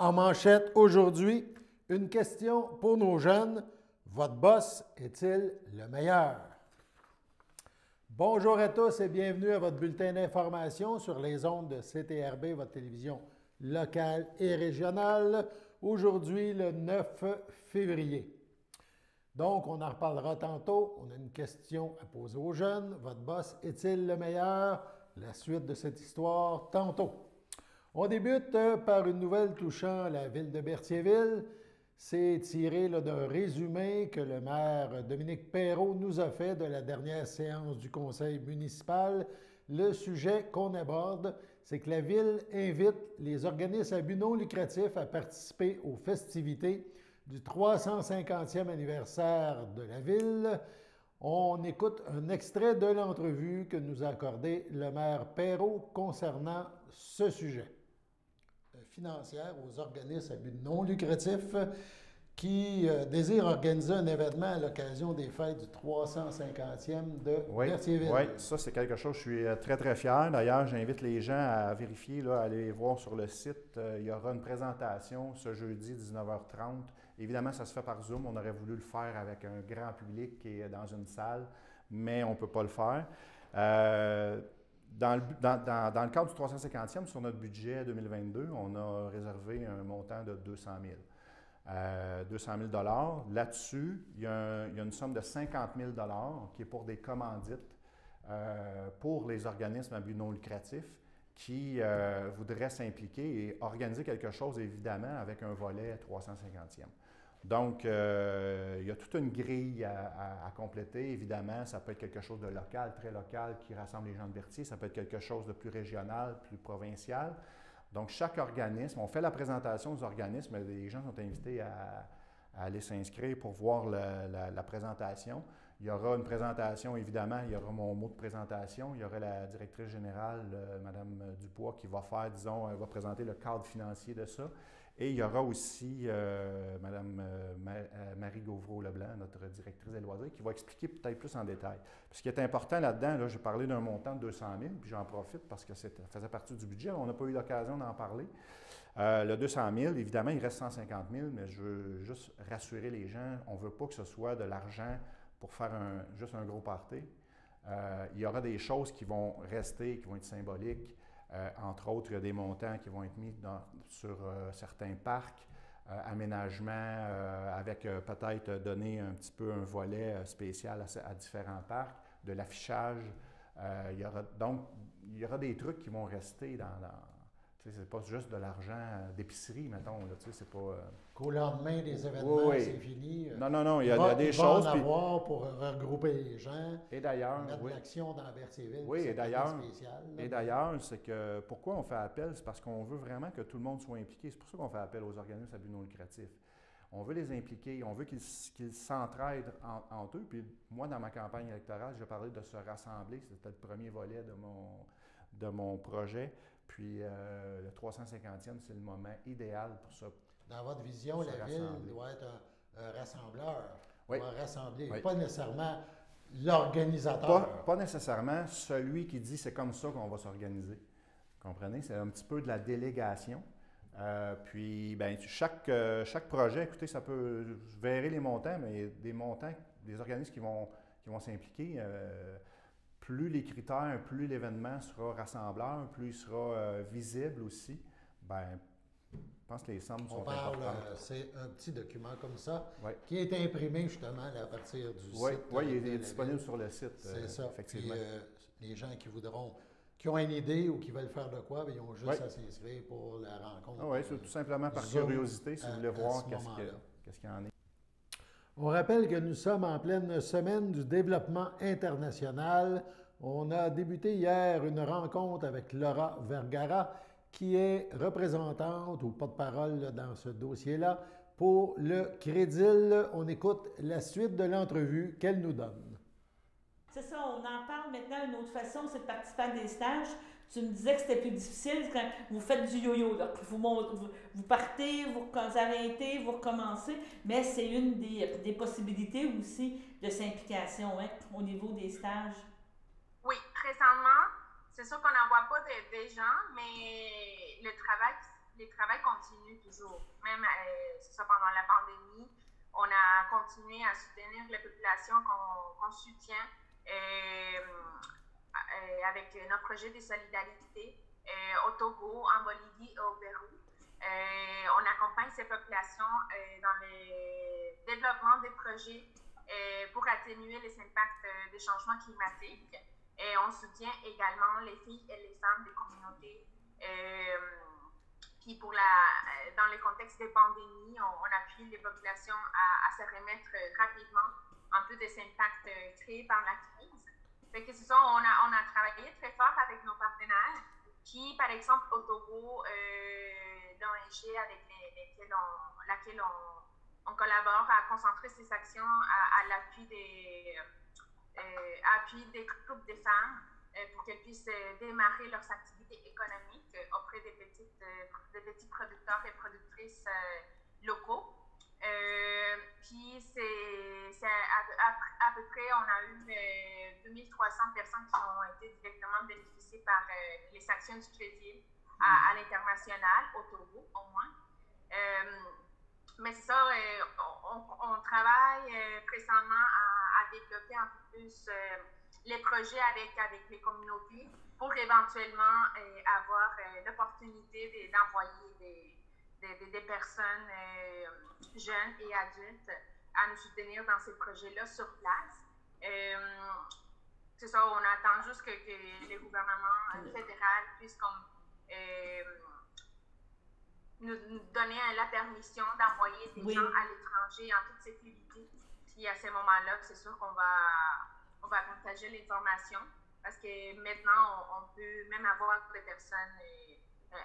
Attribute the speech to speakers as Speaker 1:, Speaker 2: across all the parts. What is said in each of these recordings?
Speaker 1: En manchette aujourd'hui, une question pour nos jeunes. Votre boss est-il le meilleur? Bonjour à tous et bienvenue à votre bulletin d'information sur les ondes de CTRB, votre télévision locale et régionale. Aujourd'hui, le 9 février. Donc, on en reparlera tantôt. On a une question à poser aux jeunes. Votre boss est-il le meilleur? La suite de cette histoire tantôt. On débute par une nouvelle touchant la ville de Berthierville. C'est tiré d'un résumé que le maire Dominique Perrault nous a fait de la dernière séance du conseil municipal. Le sujet qu'on aborde, c'est que la ville invite les organismes à but non lucratif à participer aux festivités du 350e anniversaire de la ville. On écoute un extrait de l'entrevue que nous a accordé le maire Perrault concernant ce sujet. Financière aux organismes à but non lucratif qui désirent organiser un événement à l'occasion des fêtes du 350e de Berthierville.
Speaker 2: Oui, ça c'est quelque chose, je suis très très fier. D'ailleurs, j'invite les gens à vérifier, à aller voir sur le site. Il y aura une présentation ce jeudi 19h30. Évidemment, ça se fait par Zoom. On aurait voulu le faire avec un grand public qui est dans une salle, mais on ne peut pas le faire. Dans le cadre du 350e, sur notre budget 2022, on a réservé un montant de 200 000. 200 000 $. Là-dessus, il y a une somme de 50 000 $ qui est pour des commandites pour les organismes à but non lucratif qui voudraient s'impliquer et organiser quelque chose, évidemment, avec un volet 350e. Donc, il y a toute une grille à compléter. Évidemment, ça peut être quelque chose de local, très local, qui rassemble les gens de Berthier. Ça peut être quelque chose de plus régional, plus provincial. Donc, chaque organisme, on fait la présentation aux organismes. Les gens sont invités à aller s'inscrire pour voir la présentation. Il y aura une présentation, évidemment, il y aura mon mot de présentation. Il y aura la directrice générale, Mme Dupois, qui va faire, disons, elle va présenter le cadre financier de ça. Et il y aura aussi Mme Marie Gauvreau-Leblanc, notre directrice des loisirs, qui va expliquer peut-être plus en détail. Puis ce qui est important là-dedans, là, j'ai parlé d'un montant de 200 000, puis j'en profite parce que ça faisait partie du budget. On n'a pas eu l'occasion d'en parler. Le 200 000, évidemment, il reste 150 000, mais je veux juste rassurer les gens. On ne veut pas que ce soit de l'argent pour faire juste un gros party. Il y aura des choses qui vont rester, qui vont être symboliques. Entre autres, il y a des montants qui vont être mis sur certains parcs, aménagements, avec peut-être donner un petit peu un volet spécial à différents parcs, de l'affichage. Il y aura des trucs qui vont rester c'est pas juste de l'argent d'épicerie, mettons. C'est pas...
Speaker 1: Qu'au lendemain des événements, c'est fini.
Speaker 2: Non, il y a des choses.
Speaker 1: Il va en avoir pour regrouper les gens.
Speaker 2: Et d'ailleurs,
Speaker 1: mettre de l'action dans Berthierville.
Speaker 2: Oui, et d'ailleurs, c'est que pourquoi on fait appel, c'est parce qu'on veut vraiment que tout le monde soit impliqué. C'est pour ça qu'on fait appel aux organismes à but non lucratif. On veut les impliquer, on veut qu'ils s'entraident entre eux. Puis moi, dans ma campagne électorale, j'ai parlé de se rassembler. C'était le premier volet de mon projet. Puis le 350e, c'est le moment idéal pour ça.
Speaker 1: Dans votre vision, la ville doit être un rassembleur.
Speaker 2: Oui.
Speaker 1: Doit rassembler,
Speaker 2: oui.
Speaker 1: Pas nécessairement l'organisateur.
Speaker 2: Pas nécessairement celui qui dit c'est comme ça qu'on va s'organiser. Vous comprenez? C'est un petit peu de la délégation. Puis, bien, chaque projet, écoutez, ça peut... Je verrai les montants, mais il y a des montants, des organismes qui vont s'impliquer. Plus les critères, plus l'événement sera rassembleur, plus il sera visible aussi, bien, je pense que les sommes sont importantes.
Speaker 1: C'est un petit document comme ça qui est imprimé justement à partir du site.
Speaker 2: Oui, il est disponible sur le site.
Speaker 1: C'est ça.
Speaker 2: Effectivement.
Speaker 1: Puis, les gens qui ont une idée ou qui veulent faire de quoi, bien, ils ont juste à s'inscrire pour la rencontre.
Speaker 2: Oui, c'est tout simplement par curiosité, si vous voulez voir qu'est-ce qu'il y en a.
Speaker 1: On rappelle que nous sommes en pleine semaine du développement international. On a débuté hier une rencontre avec Laura Vergara, qui est représentante ou porte-parole dans ce dossier-là pour le Crédil. On écoute la suite de l'entrevue qu'elle nous donne.
Speaker 3: C'est ça, on en parle maintenant d'une autre façon, c'est de participer à des stages. Tu me disais que c'était plus difficile quand vous faites du yo-yo. Là. Vous partez, vous arrêtez, vous recommencez, mais c'est une des possibilités aussi de s'implication au niveau des stages.
Speaker 4: Oui, présentement, c'est sûr qu'on n'en voit pas des gens, mais le travail les travaux continuent toujours. Même c'est ça, pendant la pandémie, on a continué à soutenir les populations qu'on soutient avec notre projet de solidarité au Togo, en Bolivie et au Pérou. On accompagne ces populations dans le développement des projets pour atténuer les impacts des changements climatiques. Et on soutient également les filles et les femmes des communautés. Puis dans le contexte des pandémies, on appuie les populations à se remettre rapidement un peu des impacts créés par la crise. Fait que c'est ça, on a travaillé très fort avec nos partenaires qui, par exemple, au Togo, l'ONG avec laquelle on collabore à concentrer ses actions à l'appui des groupes de femmes pour qu'elles puissent démarrer leurs activités économiques auprès des petits producteurs et productrices locaux. Puis c'est à peu près, on a eu 2300 personnes qui ont été directement bénéficiées par les actions du crédit à l'international, au Togo au moins. Mais c'est ça, on travaille présentement à développer un peu plus les projets avec les communautés pour éventuellement avoir l'opportunité d'envoyer des personnes jeunes et adultes à nous soutenir dans ces projets-là sur place. C'est ça, on attend juste que le gouvernement fédéral puisse nous donner la permission d'envoyer des gens à l'étranger en toute sécurité. Puis à ce moment-là, c'est sûr qu'on va partager l'information parce que maintenant, on peut même avoir des personnes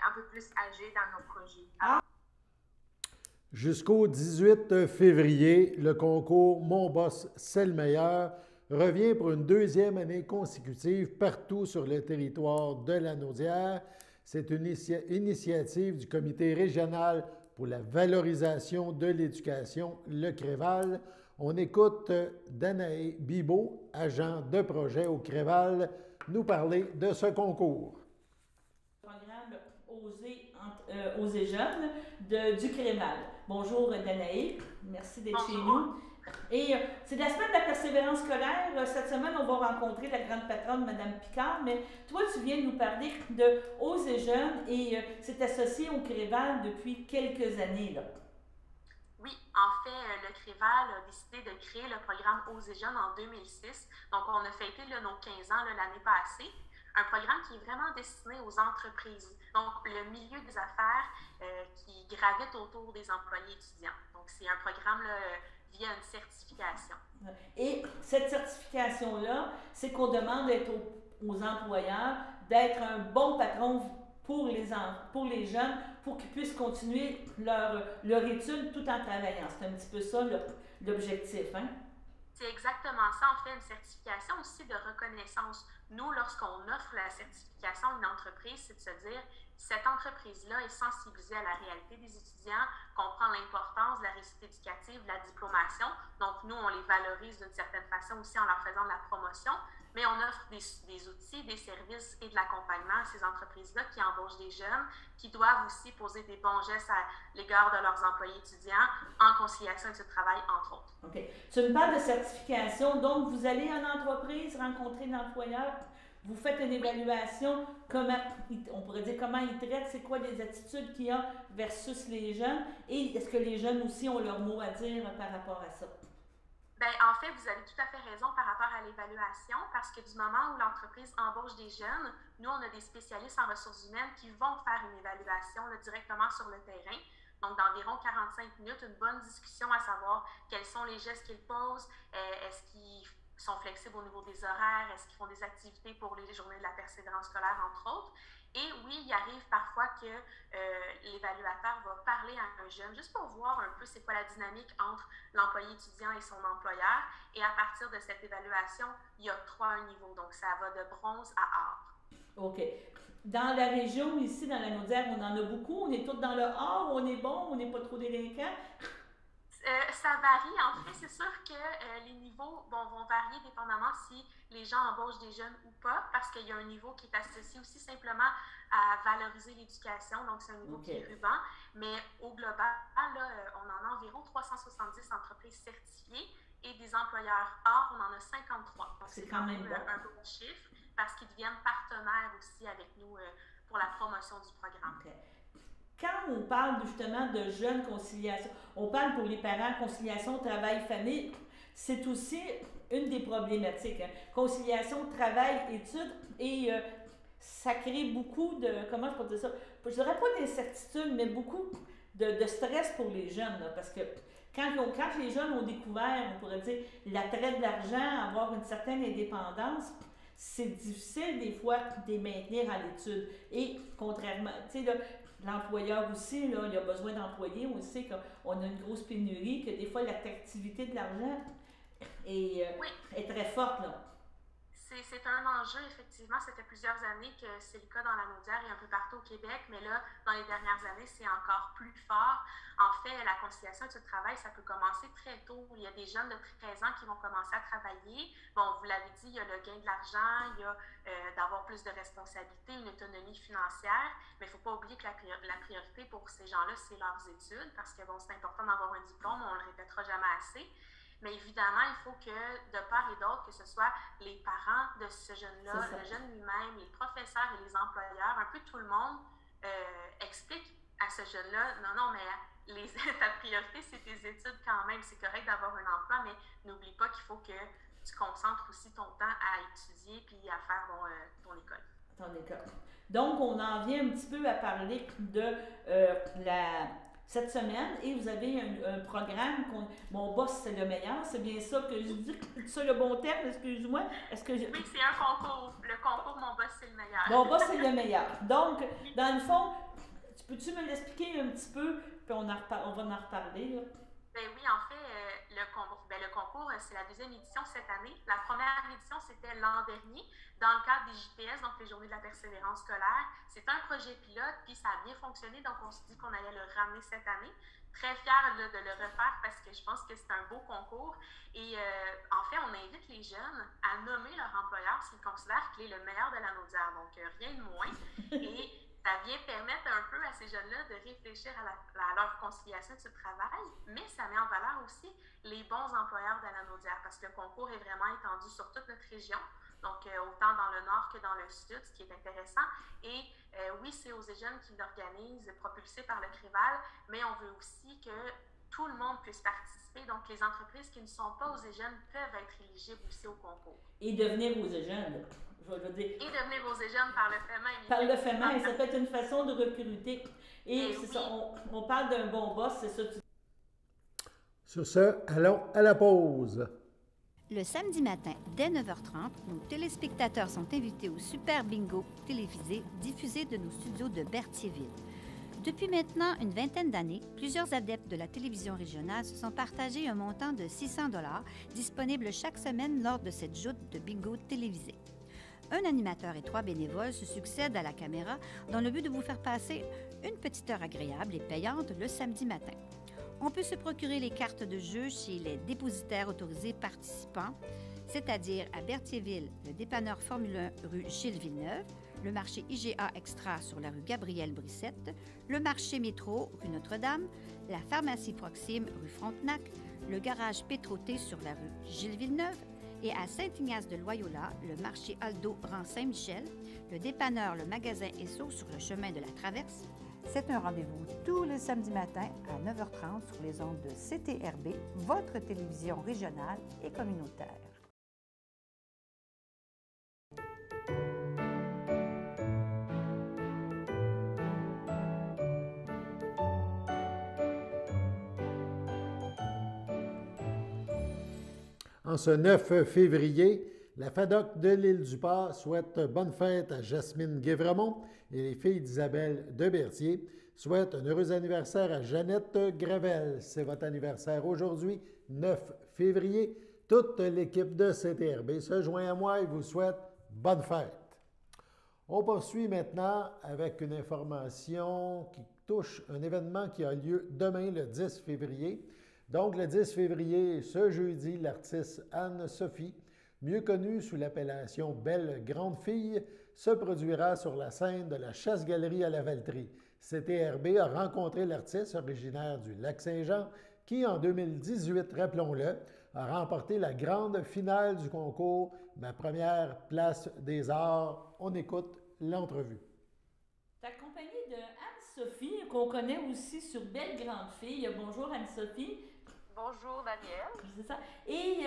Speaker 4: un peu plus âgées dans nos projets.
Speaker 1: Jusqu'au 18 février, le concours Mon Boss, c'est le meilleur revient pour une deuxième année consécutive partout sur le territoire de la Naudière. C'est une initiative du Comité régional pour la valorisation de l'éducation, le CREVAL. On écoute Danae Bibeau, agent de projet au CREVAL, nous parler de ce concours.
Speaker 3: Programme Oser Jeunes du CREVAL. Bonjour Danae, merci d'être chez nous. Et c'est la semaine de la persévérance scolaire. Cette semaine, on va rencontrer la grande patronne, Mme Picard, mais toi, tu viens nous parler de Oser Jeunes et c'est associé au CREVAL depuis quelques années, là.
Speaker 5: Oui, en fait, le CREVAL a décidé de créer le programme Oser Jeunes en 2006. Donc, on a fêté nos 15 ans l'année passée. Un programme qui est vraiment destiné aux entreprises, donc le milieu des affaires qui gravite autour des employés étudiants. Donc, c'est un programme via une certification.
Speaker 3: Et cette certification-là, c'est qu'on demande aux employeurs d'être un bon patron pour les jeunes, pour qu'ils puissent continuer leur étude tout en travaillant. C'est un petit peu ça l'objectif, hein?
Speaker 5: C'est exactement ça, en fait, une certification aussi de reconnaissance. Nous, lorsqu'on offre la certification à une entreprise, c'est de se dire cette entreprise-là est sensibilisée à la réalité des étudiants, comprend l'importance de la réussite éducative, de la diplomation. Donc, nous, on les valorise d'une certaine façon aussi en leur faisant de la promotion, mais on offre des outils, des services et de l'accompagnement à ces entreprises-là qui embauchent des jeunes, qui doivent aussi poser des bons gestes à l'égard de leurs employés étudiants en conciliation avec ce travail, entre autres.
Speaker 3: OK. Tu me parles de certification, donc vous allez en entreprise rencontrer l'employeur, vous faites une évaluation, on pourrait dire comment ils traitent, c'est quoi les attitudes qu'il y a versus les jeunes, et est-ce que les jeunes aussi ont leur mot à dire par rapport à ça?
Speaker 5: Bien, en fait, vous avez tout à fait raison par rapport à l'évaluation, parce que du moment où l'entreprise embauche des jeunes, nous, on a des spécialistes en ressources humaines qui vont faire une évaluation directement sur le terrain. Donc, d'environ 45 minutes, une bonne discussion à savoir quels sont les gestes qu'ils posent, est-ce qu'ils sont flexibles au niveau des horaires, est-ce qu'ils font des activités pour les journées de la persévérance scolaire, entre autres. Et oui, il arrive parfois que l'évaluateur va parler à un jeune juste pour voir un peu c'est quoi la dynamique entre l'employé étudiant et son employeur. Et à partir de cette évaluation, il y a 3 niveaux. Donc, ça va de bronze à or.
Speaker 3: OK. Dans la région, ici, dans la Naudière, on en a beaucoup. On est tous dans le or, on est bon, on n'est pas trop délinquants.
Speaker 5: Ça varie. En fait, c'est sûr que les niveaux vont varier dépendamment si les gens embauchent des jeunes ou pas, parce qu'il y a un niveau qui est associé aussi simplement à valoriser l'éducation, donc c'est un niveau qui est ruban. Mais au global, là, on en a environ 370 entreprises certifiées et des employeurs hors, on en a 53. Donc c'est quand même un beau chiffre, parce qu'ils deviennent partenaires aussi avec nous pour la promotion du programme.
Speaker 3: Okay. Quand on parle justement de jeunes conciliation, on parle pour les parents conciliation travail-famille, c'est aussi une des problématiques. Hein. Conciliation travail-études et ça crée beaucoup de, comment je peux dire ça, je dirais pas d'incertitude, mais beaucoup de stress pour les jeunes, là, parce que quand les jeunes ont découvert, on pourrait dire, l'attrait de l'argent, avoir une certaine indépendance, c'est difficile des fois de les maintenir à l'étude. Et contrairement, tu sais, là, l'employeur aussi, là, il a besoin d'employés. On sait qu'on a une grosse pénurie, que des fois l'attractivité de l'argent est très forte. Là.
Speaker 5: C'est un enjeu, effectivement. Ça fait plusieurs années que c'est le cas dans la Naudière et un peu partout au Québec, mais là, dans les dernières années, c'est encore plus fort. En fait, la conciliation et le travail, ça peut commencer très tôt. Il y a des jeunes de 13 ans qui vont commencer à travailler. Bon, vous l'avez dit, il y a le gain de l'argent, il y a d'avoir plus de responsabilités, une autonomie financière, mais il ne faut pas oublier que la priorité pour ces gens-là, c'est leurs études, parce que bon, c'est important d'avoir un diplôme, on ne le répétera jamais assez. Mais évidemment, il faut que, de part et d'autre, que ce soit les parents de ce jeune-là, le jeune lui-même, les professeurs et les employeurs, un peu tout le monde explique à ce jeune-là, non, mais ta priorité, c'est tes études quand même. C'est correct d'avoir un emploi, mais n'oublie pas qu'il faut que tu concentres aussi ton temps à étudier puis à faire ton école.
Speaker 3: Ton école. Donc, on en vient un petit peu à parler de cette semaine, et vous avez un programme, Mon boss, c'est le meilleur, c'est bien ça que je dis, c'est le bon terme, excuse-moi.
Speaker 5: Oui, c'est un concours. Le concours Mon boss, c'est le meilleur.
Speaker 3: Mon boss, c'est le meilleur. Donc, dans le fond, peux-tu me l'expliquer un petit peu, puis on va en reparler, là?
Speaker 5: Ben oui, en fait, le concours, c'est la deuxième édition cette année. La première édition, c'était l'an dernier, dans le cadre des JPS, donc les Journées de la persévérance scolaire. C'est un projet pilote, puis ça a bien fonctionné, donc on s'est dit qu'on allait le ramener cette année. Très fière de le refaire parce que je pense que c'est un beau concours. Et en fait, on invite les jeunes à nommer leur employeur s'ils considèrent qu'il est le meilleur de la Naudière, donc rien de moins. Et ça vient permettre un peu à ces jeunes-là de réfléchir à leur conciliation de ce travail, mais ça met en valeur aussi les bons employeurs de la Naudière, parce que le concours est vraiment étendu sur toute notre région, donc autant dans le nord que dans le sud, ce qui est intéressant. Et oui, c'est aux jeunes qui l'organisent, propulsés par le CREVAL, mais on veut aussi que tout le monde puisse participer. Donc, les entreprises qui ne sont pas aux jeunes peuvent être éligibles aussi au concours.
Speaker 3: Et devenir aux jeunes.
Speaker 5: Et devenir aux jeunes par le fait même.
Speaker 3: Par le fait même, ça peut être une façon de recruter. Et c'est ça, on parle d'un bon boss, c'est ça.
Speaker 1: Sur ce, allons à la pause.
Speaker 6: Le samedi matin, dès 9h30, nos téléspectateurs sont invités au Super Bingo télévisé diffusé de nos studios de Berthierville. Depuis maintenant une vingtaine d'années, plusieurs adeptes de la télévision régionale se sont partagés un montant de 600 $ disponible chaque semaine lors de cette joute de bingo télévisé. Un animateur et 3 bénévoles se succèdent à la caméra dans le but de vous faire passer une petite heure agréable et payante le samedi matin. On peut se procurer les cartes de jeu chez les dépositaires autorisés participants, c'est-à-dire à Berthierville, le dépanneur Formule 1 rue Gilles Villeneuve, le marché IGA Extra sur la rue Gabrielle Brissette, le marché Métro rue Notre-Dame, la pharmacie Proxime rue Frontenac, le garage Pétroté sur la rue Gilles Villeneuve, et à Saint-Ignace-de-Loyola, le marché Aldo rang Saint-Michel, le dépanneur Le Magasin Esso sur le chemin de la Traverse. C'est un rendez-vous tous les samedis matins à 9h30 sur les ondes de CTRB, votre télévision régionale et communautaire.
Speaker 1: En ce 9 février, la FADOC de l'Île-du-Port souhaite bonne fête à Jasmine Guévremont et les filles d'Isabelle de Berthier souhaitent un heureux anniversaire à Jeannette Gravel. C'est votre anniversaire aujourd'hui, 9 février. Toute l'équipe de CTRB se joint à moi et vous souhaite bonne fête. On poursuit maintenant avec une information qui touche un événement qui a lieu demain, le 10 février. Donc, le 10 février, ce jeudi, l'artiste Anne-Sophie, mieux connue sous l'appellation Belle Grande Fille, se produira sur la scène de la Chasse-Galerie à la Valtrie. CTRB a rencontré l'artiste originaire du Lac-Saint-Jean qui, en 2018, rappelons-le, a remporté la grande finale du concours Ma première place des arts. On écoute l'entrevue.
Speaker 3: Tu es accompagnée de Anne-Sophie, qu'on connaît aussi sur Belle Grande Fille. Bonjour Anne-Sophie.
Speaker 5: Bonjour Daniel.
Speaker 3: C'est ça. Et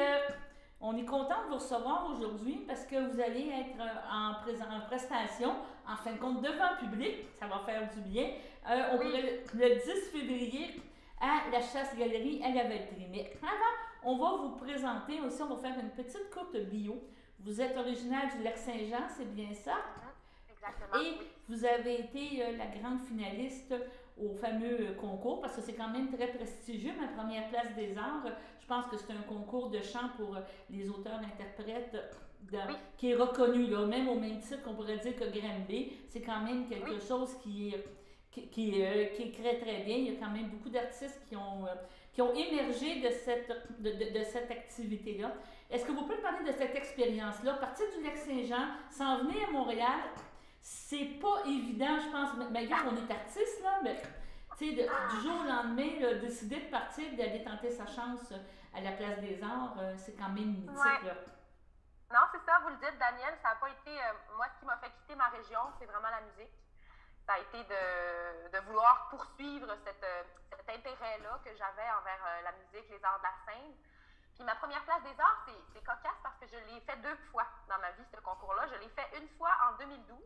Speaker 3: on est content de vous recevoir aujourd'hui parce que vous allez être en prestation, en fin de compte, devant le public. Ça va faire du bien. Le 10 février à la Chasse-Galerie à la Valtrie. Mais avant, on va vous présenter aussi, on va faire une petite courte bio. Vous êtes originaire du Lac-Saint-Jean, c'est bien ça?
Speaker 5: Exactement.
Speaker 3: Et vous avez été la grande finaliste au fameux concours, parce que c'est quand même très prestigieux, ma première place des arts. Je pense que c'est un concours de chant pour les auteurs-interprètes qui est reconnu, là, même au même titre qu'on pourrait dire que Granby. C'est quand même quelque chose qui est très, très bien. Il y a quand même beaucoup d'artistes qui ont émergé de cette activité-là. Est-ce que vous pouvez parler de cette expérience-là? Partir du Lac-Saint-Jean, s'en venir à Montréal, c'est pas évident, je pense, malgré qu'on est artiste, là, mais du jour au lendemain, là, décider de partir, d'aller tenter sa chance à la Place des Arts, c'est quand même mythique.
Speaker 5: Ouais.
Speaker 3: Là.
Speaker 5: Non, c'est ça, vous le dites, Daniel, ça n'a pas été... moi, ce qui m'a fait quitter ma région, c'est vraiment la musique. Ça a été de vouloir poursuivre cet intérêt-là que j'avais envers la musique, les arts de la scène. Puis ma première place des arts, c'est cocasse parce que je l'ai fait 2 fois dans ma vie, ce concours-là. Je l'ai fait une fois en 2012,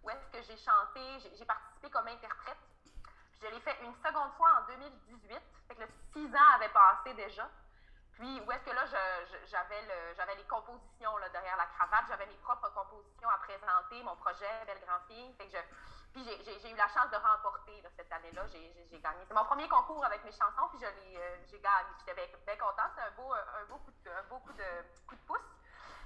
Speaker 5: où est-ce que j'ai chanté, j'ai participé comme interprète. Puis je l'ai fait une seconde fois en 2018, fait que 6 ans avaient passé déjà. Puis où est-ce que là, j'avais les compositions là, derrière la cravate, j'avais mes propres compositions à présenter, mon projet Belle Grande Fille. Fait que puis j'ai eu la chance de remporter là, cette année-là, j'ai gagné. C'est mon premier concours avec mes chansons, puis j'ai gagné. J'étais bien contente, c'était un beau coup de pouce.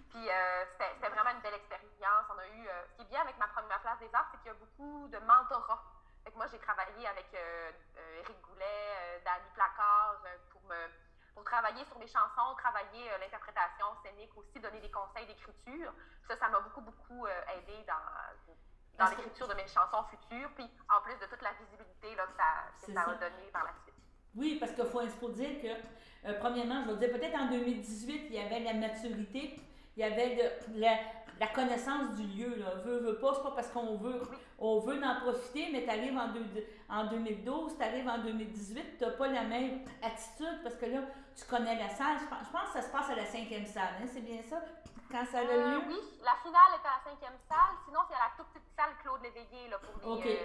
Speaker 5: Puis c'était vraiment une belle expérience. On a eu, ce qui est bien avec ma première place des arts, c'est qu'il y a beaucoup de mentorat. Fait que moi, j'ai travaillé avec Éric Goulet, Dany Placard, pour travailler sur mes chansons, travailler l'interprétation scénique aussi, donner des conseils d'écriture. Ça m'a beaucoup aidé dans l'écriture de mes chansons futures, puis en plus de toute la visibilité là, que ça a donné par la suite.
Speaker 3: Oui, parce qu'il faut dire que, premièrement, je vais dire, peut-être en 2018, il y avait la maturité, il y avait la connaissance du lieu. Là. Veut pas, c'est pas parce qu'on veut en profiter, mais tu arrives en 2012, tu arrives en 2018, tu n'as pas la même attitude, parce que là, tu connais la salle. Je pense que ça se passe à la 5e salle, hein, c'est bien ça? Quand ça a lieu?
Speaker 5: Oui, la finale est à la 5e salle. Sinon, c'est à la toute petite salle Claude Léveillé là, pour les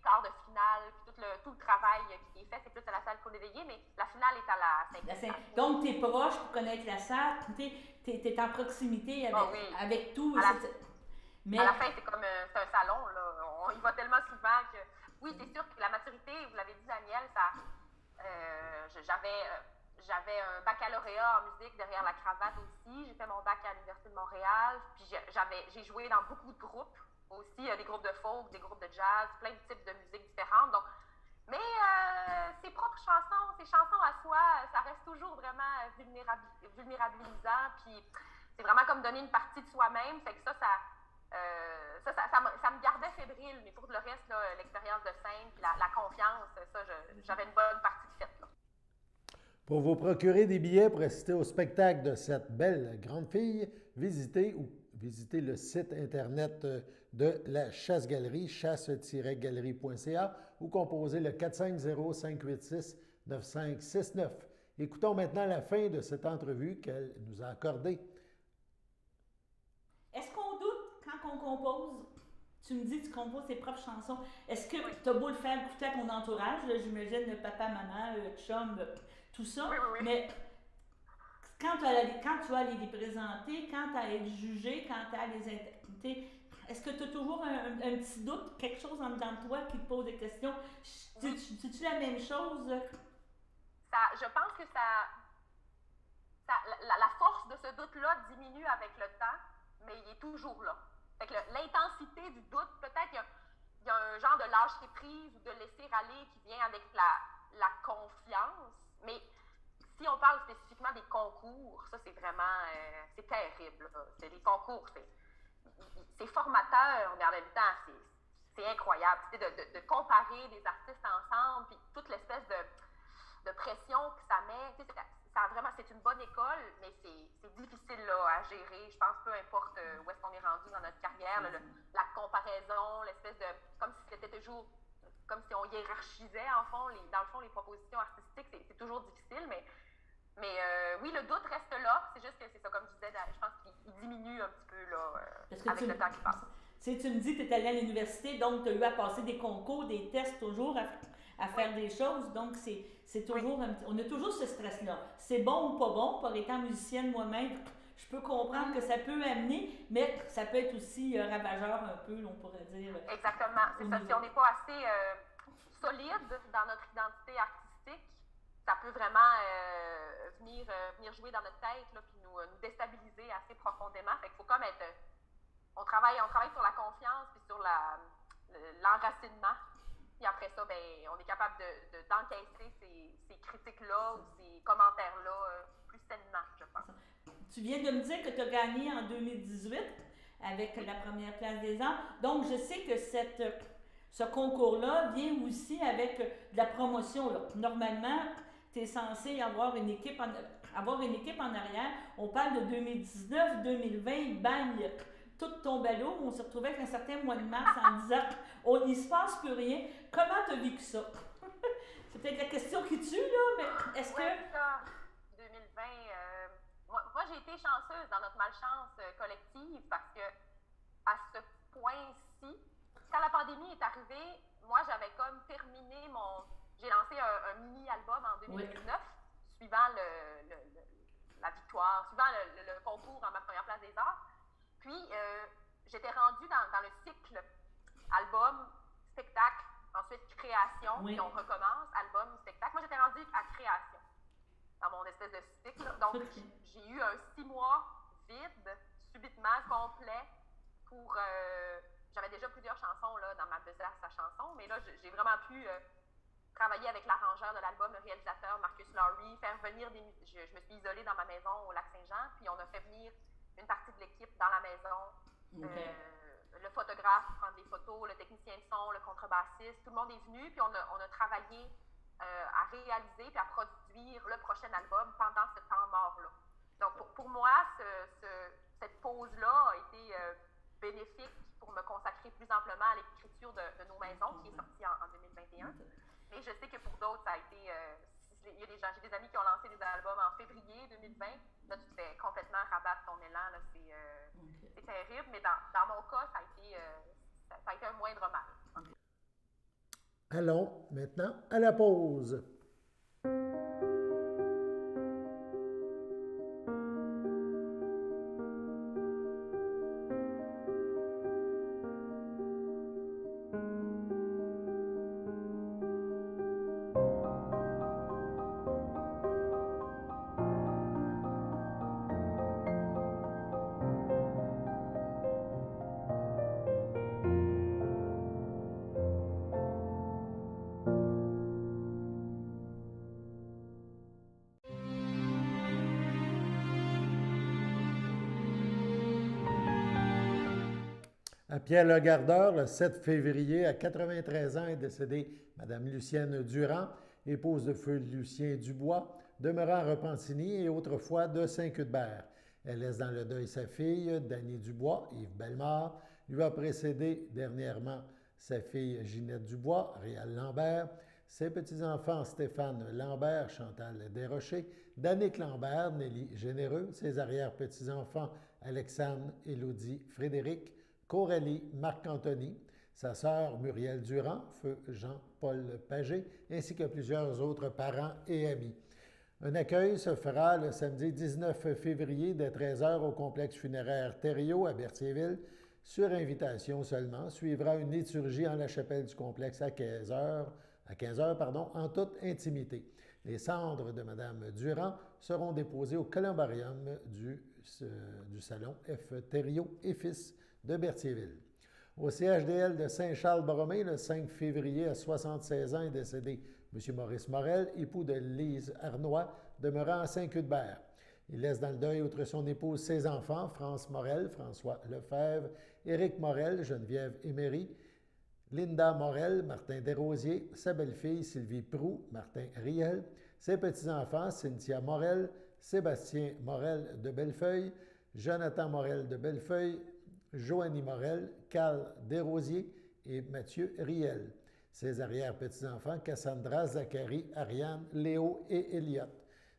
Speaker 5: quarts de finale. Puis tout le travail qui est fait, c'est plus à la salle Claude Léveillé, mais la finale est à la 5e salle.
Speaker 3: Donc, tu es proche pour connaître la salle. Tu es en proximité avec tout.
Speaker 5: Mais à la fin, c'est comme c'est un salon. Là. On y va tellement souvent que... Oui, c'est sûr que la maturité, vous l'avez dit, Daniel, j'avais un baccalauréat en musique derrière la cravate aussi. J'ai fait mon bac à l'Université de Montréal. Puis j'ai joué dans beaucoup de groupes aussi, des groupes de folk, des groupes de jazz, plein de types de musique différentes. Donc, mais ses propres chansons, ses chansons à soi, ça reste toujours vraiment vulnérabilisant. Puis c'est vraiment comme donner une partie de soi-même. Fait que ça me gardait fébrile. Mais pour le reste, là, l'expérience de scène, puis la confiance, j'avais une bonne partie de faite. Là.
Speaker 1: Pour vous procurer des billets pour assister au spectacle de cette belle grande fille, visitez le site Internet de la Chasse-Galerie, chasse-galerie.ca, ou composez le 450-586-9569. Écoutons maintenant la fin de cette entrevue qu'elle nous a accordée.
Speaker 3: Est-ce qu'on doute quand on compose? Tu me dis que tu composes tes propres chansons. Est-ce que tu as beau le faire écouter à ton entourage, là, j'imagine le papa, maman, chum, tout ça,
Speaker 5: oui.
Speaker 3: Mais quand tu vas aller les présenter, quand tu as à être jugé, quand tu as à les interpréter, est-ce que tu as toujours un petit doute, quelque chose en dedans de toi qui te pose des questions? C'est-tu la même chose?
Speaker 5: Je pense que la force de ce doute-là diminue avec le temps, mais il est toujours là. Fait que l'intensité du doute, peut-être qu'il y a un genre de lâcher prise ou de laisser aller qui vient avec la confiance, Mais si on parle spécifiquement des concours, ça, c'est vraiment, c'est terrible. C'est des concours, c'est formateur, mais en même temps, c'est incroyable. De comparer des artistes ensemble, puis toute l'espèce de pression que ça met. C'est une bonne école, mais c'est difficile là, à gérer. Je pense peu importe où est-ce qu'on est rendu dans notre carrière, la comparaison, l'espèce de... Comme si c'était toujours... Comme si on hiérarchisait, en fond, dans le fond, les propositions artistiques. C'est toujours difficile, mais oui, le doute reste là. C'est juste que c'est ça, comme je disais, je pense qu'il diminue un petit peu là, avec le temps qui passe.
Speaker 3: Tu me dis que tu es allé à l'université, donc tu as eu à passer des concours, des tests toujours, à faire des choses. Donc, c'est toujours on a toujours ce stress-là. C'est bon ou pas bon, par étant musicienne moi-même, je peux comprendre que ça peut amener, mais ça peut être aussi ravageur un peu, on pourrait dire.
Speaker 5: Exactement. C'est ça. Si on n'est pas assez solide dans notre identité artistique, ça peut vraiment venir jouer dans notre tête, là, puis nous déstabiliser assez profondément. Fait qu'il faut comme être... On travaille sur la confiance puis sur l'enracinement. Puis après ça, ben, on est capable d'encaisser ces critiques-là ou ces commentaires-là plus sainement, je pense.
Speaker 3: Tu viens de me dire que tu as gagné en 2018 avec la première place des arts. Donc, je sais que ce concours-là vient aussi avec de la promotion. Là. Normalement, tu es censé avoir une équipe en arrière. On parle de 2019, 2020, bang! Tout tombe à l'eau. On se retrouvait avec un certain mois de mars en disant il ne se passe plus rien. Comment tu as vécu ça? C'est peut-être la question qui tue, là, mais est-ce que.
Speaker 5: Ça, 2020, moi, j'ai été chanceuse dans notre malchance collective parce que, à ce point-ci, quand la pandémie est arrivée, moi, j'avais comme terminé j'ai lancé un mini-album en 2019, suivant la victoire, suivant le concours en ma première place des arts. Puis, j'étais rendue dans le cycle album, spectacle, ensuite création, puis on recommence, album, spectacle. Moi, j'étais rendue à création dans mon espèce de cycle. Donc, j'ai eu un 6 mois vide, subitement, complet, pour... j'avais déjà plusieurs chansons là, dans ma besace à chanson, mais là, j'ai vraiment pu travailler avec l'arrangeur de l'album, le réalisateur Marcus Lowry, faire venir je me suis isolée dans ma maison au Lac-Saint-Jean, puis on a fait venir une partie de l'équipe dans la maison, le photographe prendre des photos, le technicien de son, le contrebassiste, tout le monde est venu, puis on a travaillé à réaliser puis à produire le prochain album pendant ce temps mort-là. Donc pour moi, cette pause-là a été bénéfique pour me consacrer plus amplement à l'écriture de Nos Maisons, qui est sortie en 2021. Et je sais que pour d'autres, ça a été... j'ai des amis qui ont lancé des albums en février 2020. Là, tu te fais complètement rabattre ton élan. Là, c'est terrible, mais dans mon cas, ça a été un moindre mal.
Speaker 1: Allons maintenant à la pause. À Pierre-le-Gardeur, le 7 février, à 93 ans, est décédée Mme Lucienne Durand, épouse de feu Lucien Dubois, demeurant à Repentigny et autrefois de Saint-Cuthbert. Elle laisse dans le deuil sa fille, Dany Dubois, Yves Bellemare, lui a précédé dernièrement sa fille Ginette Dubois, Réal Lambert, ses petits-enfants Stéphane Lambert, Chantal Desrochers, Danick Lambert, Nelly Généreux, ses arrière-petits-enfants Alexandre, Élodie, Frédéric, Coralie, Marc-Anthony, sa sœur Muriel Durand, feu Jean-Paul Pagé, ainsi que plusieurs autres parents et amis. Un accueil se fera le samedi 19 février dès 13h au complexe funéraire Thériault à Berthierville. Sur invitation seulement, suivra une liturgie en la chapelle du complexe à 15h, en toute intimité. Les cendres de Mme Durand seront déposées au columbarium du salon F. Thériault et Fils de Berthierville. Au CHDL de Saint-Charles-Borromée, le 5 février, à 76 ans, est décédé M. Maurice Morel, époux de Lise Arnois, demeurant à Saint-Cuthbert. Il laisse dans le deuil, outre son épouse, ses enfants, France Morel, François Lefebvre, Éric Morel, Geneviève Émery, Linda Morel, Martin Desrosiers, sa belle-fille Sylvie Proux, Martin Riel, ses petits-enfants Cynthia Morel, Sébastien Morel de Bellefeuille, Jonathan Morel de Bellefeuille, Joanie Morel, Carl Desrosiers et Mathieu Riel. Ses arrière-petits-enfants Cassandra, Zachary, Ariane, Léo et Elliot.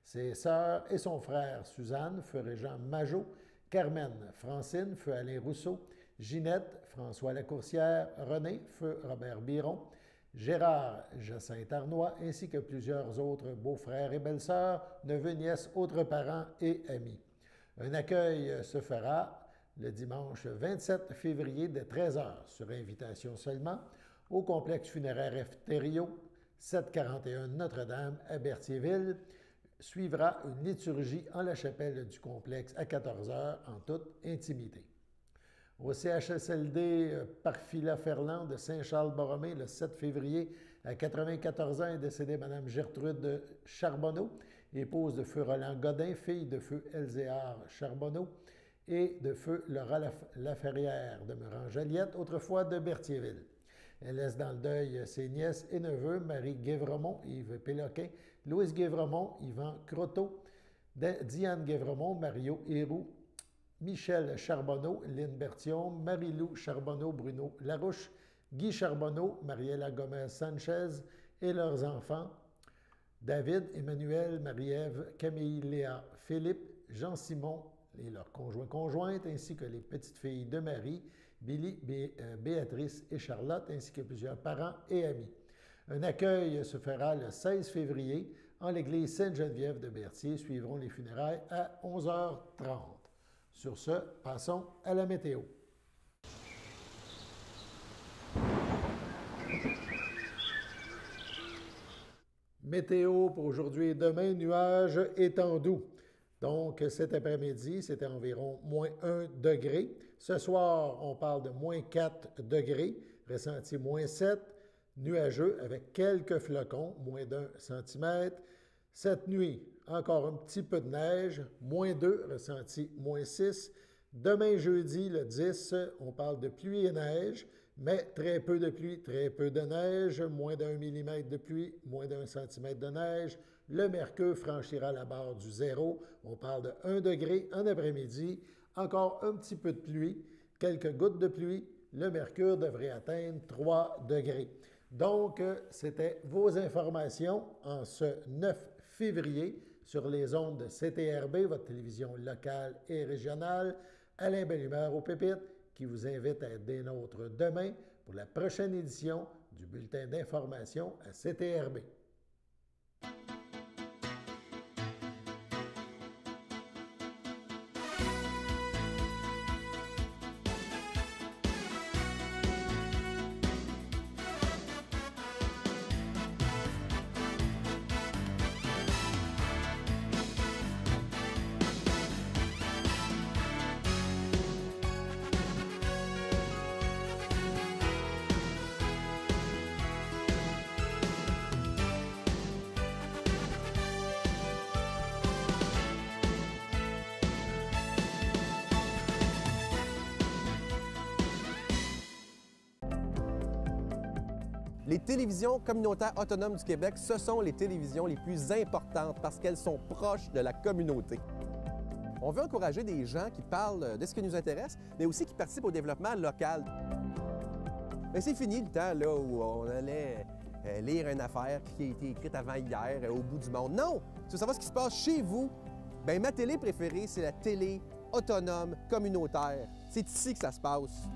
Speaker 1: Ses sœurs et son frère Suzanne, feu Régent Majot, Carmen, Francine, feu Alain Rousseau, Ginette, François Lacourcière, René, feu Robert Biron, Gérard Jacinthe Arnois, ainsi que plusieurs autres beaux-frères et belles-sœurs, neveux, nièces, autres parents et amis. Un accueil se fera le dimanche 27 février de 13h, sur invitation seulement, au complexe funéraire Efterio, 741 Notre-Dame à Berthierville. Suivra une liturgie en la chapelle du complexe à 14h en toute intimité. Au CHSLD Parfila Ferland de Saint-Charles-Borromée, le 7 février, à 94 ans, est décédée Mme Gertrude Charbonneau, épouse de feu Roland Godin, fille de feu Elzéar Charbonneau et de feu Laura Laferrière, demeurant Joliette, autrefois de Berthierville. Elle laisse dans le deuil ses nièces et neveux, Marie Guévremont, Yves Péloquin, Louise Guévremont, Yvan Croteau, Diane Guévremont, Mario Héroux, Michel Charbonneau, Lynne Berthiaume, Marie-Lou Charbonneau, Bruno Larouche, Guy Charbonneau, Mariella Gomez-Sanchez et leurs enfants, David, Emmanuel, Marie-Ève, Camille, Léa, Philippe, Jean-Simon et leurs conjoints-conjointes, ainsi que les petites filles de Marie, Billy, Béatrice et Charlotte, ainsi que plusieurs parents et amis. Un accueil se fera le 16 février en l'église Sainte-Geneviève de Berthier. Suivront les funérailles à 11h30. Sur ce, passons à la météo. Météo pour aujourd'hui et demain, nuages étendus. Donc, cet après-midi, c'était environ moins 1 degré. Ce soir, on parle de moins 4 degrés, ressenti moins 7, nuageux avec quelques flocons, moins d'1 centimètre. Cette nuit, encore un petit peu de neige, moins 2, ressenti moins 6. Demain, jeudi, le 10, on parle de pluie et neige, mais très peu de pluie, très peu de neige, moins d'1 millimètre de pluie, moins d'1 centimètre de neige. Le mercure franchira la barre du 0. On parle de 1 degré en après-midi. Encore un petit peu de pluie, quelques gouttes de pluie. Le mercure devrait atteindre 3 degrés. Donc, c'était vos informations en ce 9 février sur les ondes de CTRB, votre télévision locale et régionale. Alain Bellumeur au Pépites, qui vous invite à être des nôtres demain pour la prochaine édition du bulletin d'information à CTRB.
Speaker 7: Les télévisions communautaires autonomes du Québec, ce sont les télévisions les plus importantes parce qu'elles sont proches de la communauté. On veut encourager des gens qui parlent de ce qui nous intéresse, mais aussi qui participent au développement local. Mais c'est fini le temps là, où on allait lire une affaire qui a été écrite avant hier au bout du monde. Non! Tu veux savoir ce qui se passe chez vous? Bien, ma télé préférée, c'est la télé autonome communautaire. C'est ici que ça se passe.